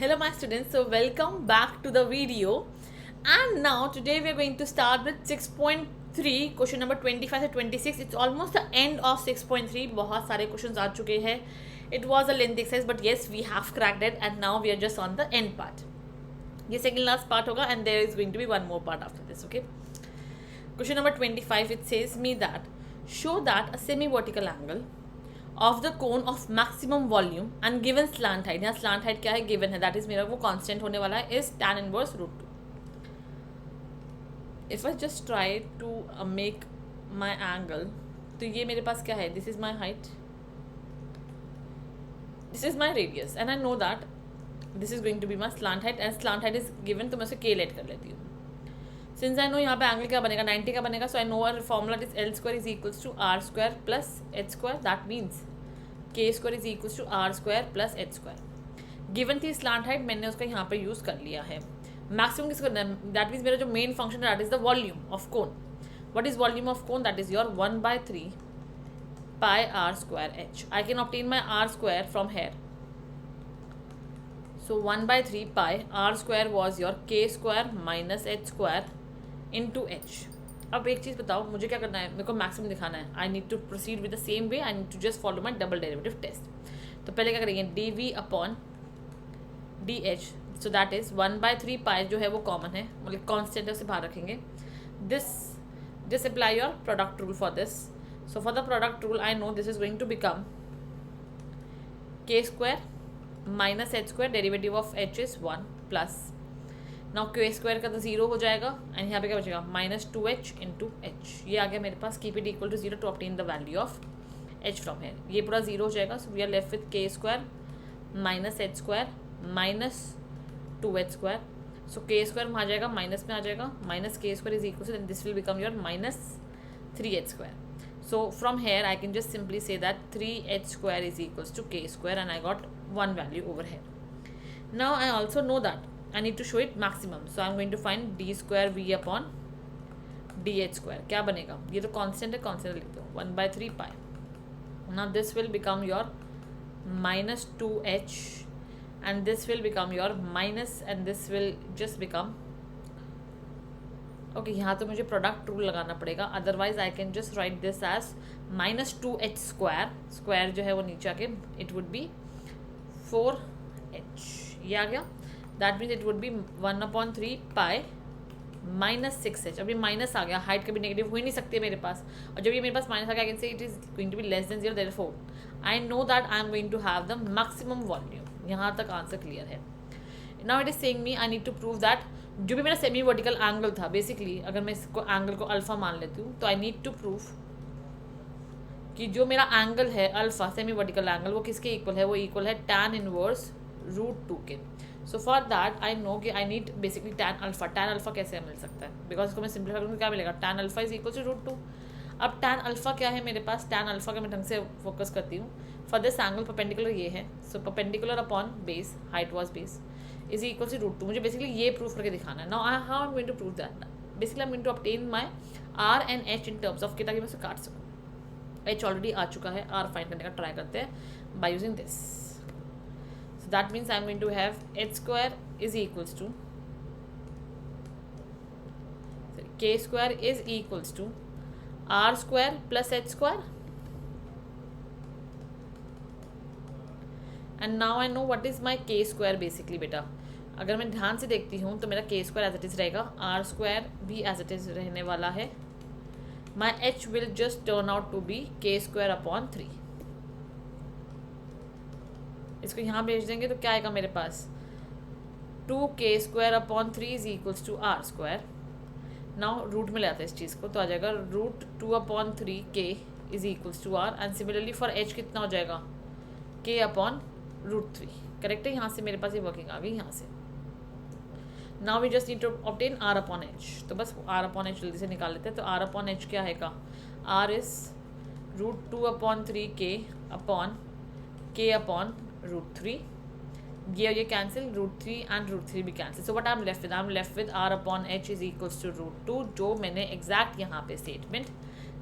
Hello my students, so welcome back to the video and now today we are going to start with 6.3 question number 25 to 26. It's almost the end of 6.3. बहुत सारे questions आ चुके हैं. It was a lengthy exercise but yes we have cracked it and now we are just on the end part. ये second last part होगा and there is going to be one more part after this. Okay. Question number 25, it says me that show that a semi-vertical angle of the cone of maximum volume and given slant height. यहाँ slant height क्या है, given है, that is मेरा वो constant होने वाला है, is tan inverse root 2. If I just try to make my angle, तो ये मेरे पास क्या है, this is my height, this is my radius and I know that this is going to be my slant height and slant height is given, तो मैं उसे k let कर लेती हूँ. Since I know यहाँ पे angle क्या बनेगा, 90 का बनेगा, so I know our formula is L square is equals to R square plus H square. That means K square is equals to R square plus H square. Given थी slant height, मैंने उसका यहाँ पे use कर लिया है. Maximum किसको, that means मेरा जो main function है that is the volume of cone. What is volume of cone? That is your 1/3 pi R square H. I can obtain my R square from here. So 1/3 pi R square was your K square minus H square into H. अब एक चीज़ बताओ, मुझे क्या करना है, मेरे को maximum दिखाना है. I need to proceed with the same way, I need to just follow my double derivative test. तो पहले क्या करेंगे, d v upon d h, so that is 1/3 pi जो है वो कॉमन है, मतलब कॉन्स्टेंट है, उसे बाहर रखेंगे. This apply your product rule for this. So for the product rule I know this is going to become K square minus H square, derivative of H is 1 plus now K square का तो zero हो जाएगा and यहाँ पे क्या बचेगा, -2h into H. ये आ गया मेरे पास. Keep it equal to 0 to obtain the value of h from here. ये पूरा जीरो हो जाएगा. So we are left with K square minus H square minus 2h square. So K square में आ जाएगा, माइनस में आ जाएगा, minus k square is equal to this will become your -3h square. So from here I can just simply say that 3h square is equals to k square and I got one value over here. Now I also know that I need to show it maximum. So I'm going to find d square v upon dh square. क्या बनेगा, ये तो constant है, constant लिख दो, 1/3 pi. Now this will become your -2h and this will become your minus and this will just become okay यहाँ तो मुझे प्रोडक्ट रूल लगाना पड़ेगा, otherwise I can just write this as -2h square. Square जो है वो नीचे आके इट वुड बी 4h. ये आ गया. That means it would be 1/3 pi -6h. अभी माइनस आ गया, हाइट कभी नेगेटिव हो ही नहीं सकती है मेरे पास, और जब ये मेरे पास माइनस आ गया I can say it is going to be less than 0. Therefore I know that I am going to have the maximum volume. यहाँ तक आंसर क्लियर है. Now it is saying me I need to prove that जो भी मेरा semi vertical angle था, basically अगर मैं इसको एंगल को अल्फा मान लेती हूँ तो आई नीड टू प्रूव कि जो मेरा एंगल है अल्फा, सेमी वर्टिकल एंगल, वो किसके इक्वल है, वो इक्वल है tan इनवर्स √2 के. So for that I know कि I need basically tan alpha. tan alpha कैसे मिल सकता है, बिकॉज इसको मैं सिंपलीफाई करूँगी क्या मिलेगा, tan alpha is equal to √2. अब tan अल्फा क्या है मेरे पास, tan अल्फा का मैं ढंग से फोकस करती हूँ. फॉर दिस एंगल परपेंडिकुलर ये है, so perpendicular upon base, height was base, is equal to √2. मुझे बेसिकली ये प्रूफ करके दिखाना है. Now how I am going to prove that. Basically I am going to obtain my r and h in terms of k, ताकि मैं उसे काट सकूँ. एच ऑलरेडी आ चुका है, आर फाइंड करने का ट्राई करते हैं by using this. So that means I am going to have H square is equals to K square is equals to are square plus H square. And now I know what is my K square. Basically बेटा अगर मैं ध्यान से देखती हूँ तो मेरा k square as it is रहेगा, आर स्क्वायर भी एज इट इज़ रहने वाला है. My h will just turn out to be k square upon 3. इसको यहाँ भेज देंगे तो क्या आएगा मेरे पास, 2k square upon 3 is equals to are square. Now root में ले आता है इस चीज़ को, तो आ जाएगा √2/3 k is equals to r. And similarly for h कितना हो जाएगा, k अपॉन √3. करेक्ट है, यहाँ से मेरे पास ये वर्किंग आ गई. यहाँ से now we just need to obtain r upon h. तो बस आर अपॉन एच जल्दी से निकाल लेते हैं. तो आर अपॉन एच क्या आएगा, आर इज √2/3 k अपॉन √3. ये कैंसिल, √3 एंड √3 भी cancel. So what I am left with r upon h is equals to √2, जो मैंने एग्जैक्ट यहाँ पे स्टेटमेंट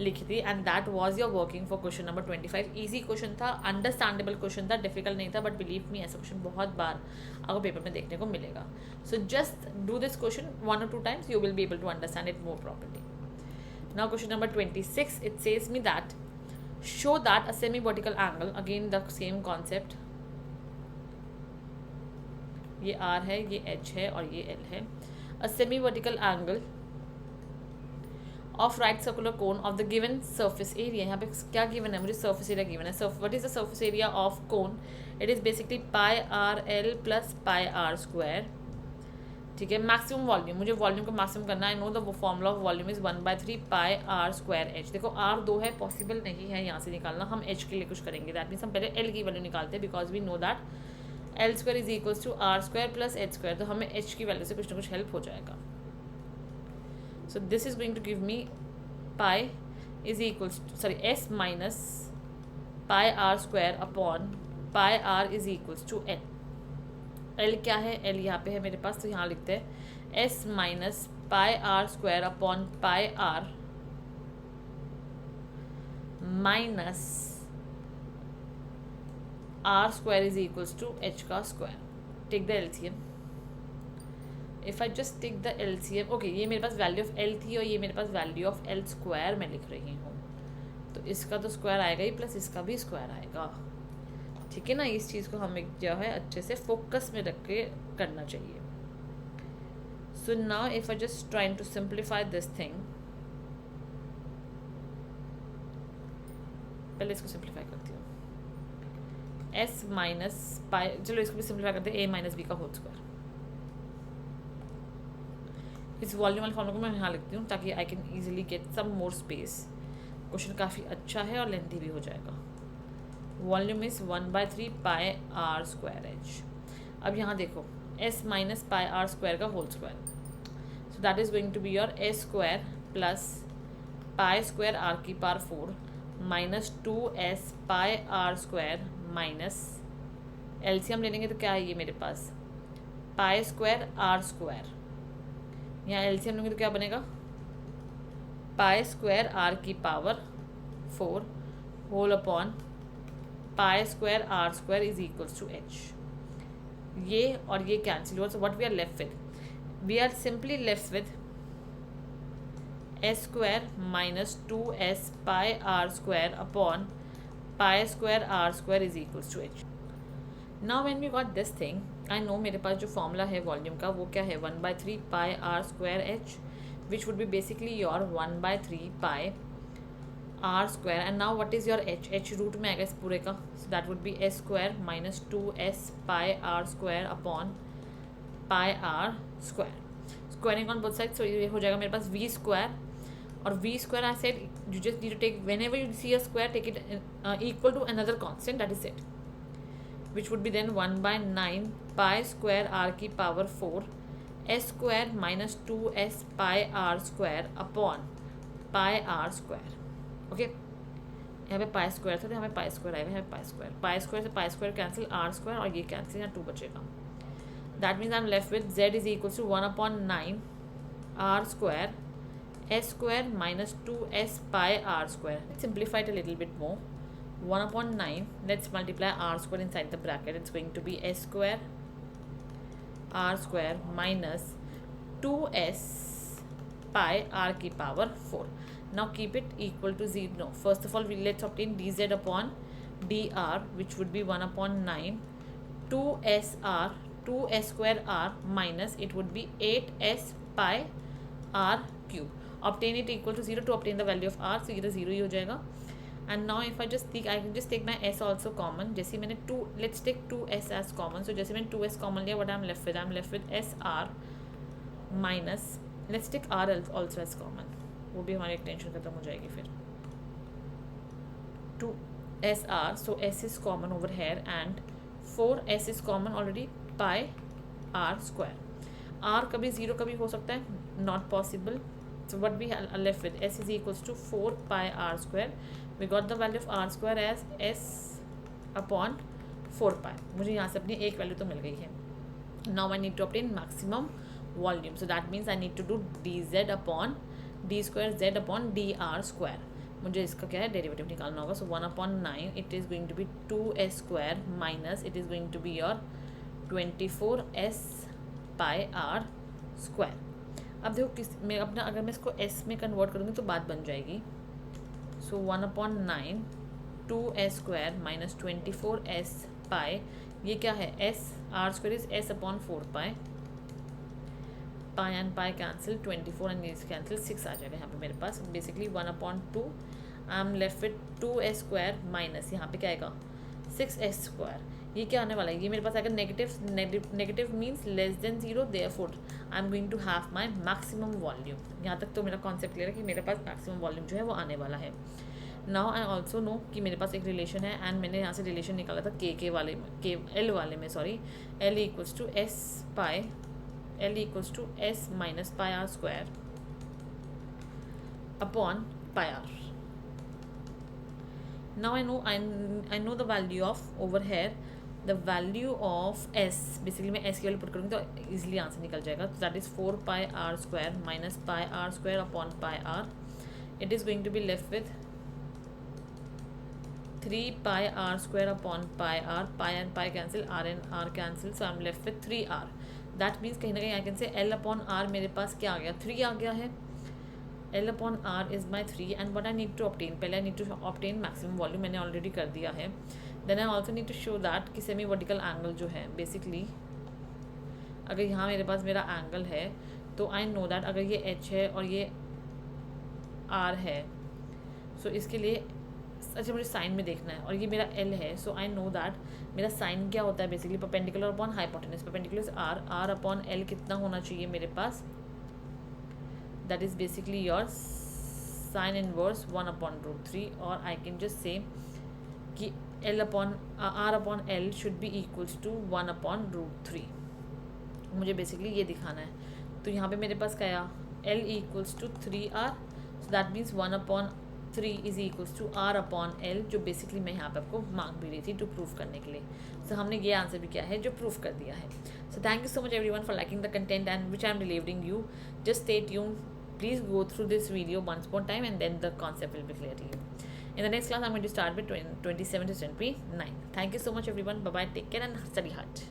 लिखी थी and that was your working for question number 25. Easy question था, understandable question था, डिफिकल्ट नहीं था, बट बिलीव मी ऐसा क्वेश्चन बहुत बार आपको पेपर में देखने को मिलेगा. So just do this question 1 or 2 times, you will be able to understand it more properly. Now question number 26, it says me that show that a semi vertical angle, again the same concept, ये R है, ये H है और ये L है. A semi vertical angle of right circular cone of the given surface area. यहाँ पे क्या गिवन है, मुझे सर्फेस एरिया गिवन है. What is the surface area of cone? It is basically pi r l plus pi are square. ठीक है. Maximum volume, मुझे volume को मैक्सिमम करना है. No the formula of volume is 1/3 pi are square h. देखो r 2 है, possible नहीं है यहाँ से निकालना. हम एच के लिए कुछ करेंगे. दैट मीन्स हम पहले एल की वैल्यू निकालते हैं because we know that l square is equals to are square plus H square. तो हमें एच की वैल्यू से कुछ ना कुछ हेल्प हो जाएगा. So this is going to give me pi is equals to, sorry, s minus pi r square upon pi r is equals to l. l क्या है? l यहाँ पे है मेरे पास, तो यहाँ लिखते हैं s minus pi r square upon pi r minus r square is equals to h का square. Take the LCM. If I just take the LCM, okay, ये मेरे पास वैल्यू ऑफ L थी और ये मेरे पास वैल्यू ऑफ L स्क्वायर मैं लिख रही हूँ. तो इसका तो स्क्वायर आएगा ही, प्लस इसका भी स्क्वायर आएगा. ठीक है ना. इस चीज़ को हमें जो है अच्छे से फोकस में रख के करना चाहिए. So now if I just trying to simplify this thing, पहले इसको सिंप्लीफाई करती हूँ. s माइनस पाई, चलो इसको भी सिंप्लीफाई करते हैं, a माइनस बी का होल स्क्वायर. इस वॉल्यूम वाले फॉर्मूला को मैं यहाँ लिखती हूँ ताकि I can easily get some more space. Question काफ़ी अच्छा है और लेंथी भी हो जाएगा. Volume is 1/3 pi are square H. अब यहाँ देखो s minus pi are square का whole square. So that is going to be your s square plus pi square are की power 4 minus 2s pi are square minus LCM ले लेंगे तो क्या है ये मेरे पास पाई स्क्वायर आर स्क्वायर. यहाँ एलसीएम लेंगे तो क्या बनेगा? पाई स्क्वायर आर की power 4 whole upon pi square r square is equals to h. ये और ये कैंसिल हुआ. So what we are left with? We are simply left with s square minus 2s pi are square upon pi square r square is equals to h. Now when we got this thing, I know मेरे पास जो formula है volume का वो क्या है? 1/3 pi are square H, which would be basically your 1/3 pi are square. And now what is your H? H root में आएगा इस पूरे का. So that would be S square minus 2s pi are square upon pi are square. Squaring on both side. सो ये हो जाएगा मेरे पास वी स्क्वायर. और V square I said you just need to take whenever you see a square take it equal to another constant, that is it. which would be then 1/9 pi square r की power 4 s square minus 2s pi r square upon pi r square. Okay, यहाँ पे pi square था तो यहाँ पे pi square आएगा. यहाँ पे पाई स्क्वायर से pi square cancel, r square और ये कैंसिल, यहाँ 2 बचेगा. That means I am left with z is equals to 1/9 r square s square minus 2s pi r square. Let's simplify it a little bit more. 1/9, let's multiply r square inside the bracket. It's going to be s square r square minus 2s pi r की power 4. Now keep it equal to 0. No, first of all let's obtain dz upon dr, which would be 1/9 2sr 2s square r minus it would be 8s pi r cube. Obtain it equal to 0 to obtain the value of r. So ये तो 0 ही हो जाएगा. And now if I just think, I can just take my s also common. जैसे मैंने 2, let's take 2s as common. So जैसे मैंने 2s common लिया, what I'm left with? I'm left with sr minus, let's take r also as common. वो भी हमारी एक tension खत्म हो जाएगी फिर. 2sr, so s is common over here and 4s is common already, pi r square. r कभी 0 कभी हो सकता है, not possible. So what we are left with, s is equals to 4 pi r square. We got the value of r square as s upon 4 pi. मुझे यहाँ से अपनी एक वैल्यू तो मिल गई है. Now I need to obtain maximum volume. So that means I need to do dz upon d square z upon dr square. मुझे इसका क्या है डेरिवेटिव निकालना होगा. So 1/9 it is going to be 2s² minus it is going to be your 24s pi are square. अब देखो किस मैं अपना अगर मैं इसको s में कन्वर्ट करूँगी तो बात बन जाएगी. सो 1/9 2s² माइनस 24s पाई, ये क्या है s, R square is s/4 pi, pi and pi cancel, 24 and is cancel, 6 आ जाएगा यहाँ पे मेरे पास. Basically 1/2 I am left with 2s² minus यहाँ पे क्या आएगा 6s². ये क्या आने वाला है, ये मेरे पास आएगा negative means less than 0, therefore I am going to have my maximum volume. यहाँ तक तो मेरा कॉन्सेप्ट क्लियर है कि मेरे पास मैक्सिमम वॉल्यूम जो है वो आने वाला है. नाउ आई ऑल्सो नो कि मेरे पास एक रिलेशन है एंड मैंने यहाँ से रिलेशन निकाला था के वाले में, के एल वाले में sorry, l equals to s pi, l equals to s minus pi are square upon pi r. Now I know the value of over here, the value of s, basically मैं s की वैल्यू put करूँगी तो easily answer निकल जाएगा. तो that is 4 pi are square minus pi are square upon pi r. It is going to be left with 3 pi are square upon pi r, pi and pi cancel, r and r cancel, so I am left with 3r. That means कहीं ना कहीं I can say l upon r मेरे पास क्या आ गया 3 आ गया है. L upon R is my 3 and what I need to obtain, पहले I need to obtain maximum volume, मैंने already कर दिया है. Then I also need to show that कि semi vertical angle जो है basically अगर यहाँ मेरे पास मेरा angle है तो I know that अगर ये H है और ये R है so इसके लिए अच्छा मुझे साइन में देखना है और ये मेरा L है. सो आई नो दैट मेरा साइन क्या होता है basically perpendicular upon hypotenuse. Perpendicular is R upon L कितना होना चाहिए मेरे पास, that is basically your sine inverse 1/√3, or I can just say कि R upon L should be equals to 1/√3. मुझे बेसिकली ये दिखाना है. तो यहाँ पे मेरे पास क्या आया L equals to 3R, so that means 1/3 is equals to R upon L, जो बेसिकली मैं यहाँ पे आपको मांग भी रही थी टू प्रूफ करने के लिए. सो हमने ये आंसर भी किया है जो प्रूफ कर दिया है. So thank you so much everyone for liking the content and which I am delivering you. Just stay tuned. Please go through this video once more time and then the concept will be clear to you. In the next class, I'm going to start with 27 to 29. Thank you so much everyone. Bye bye. Take care and study hard.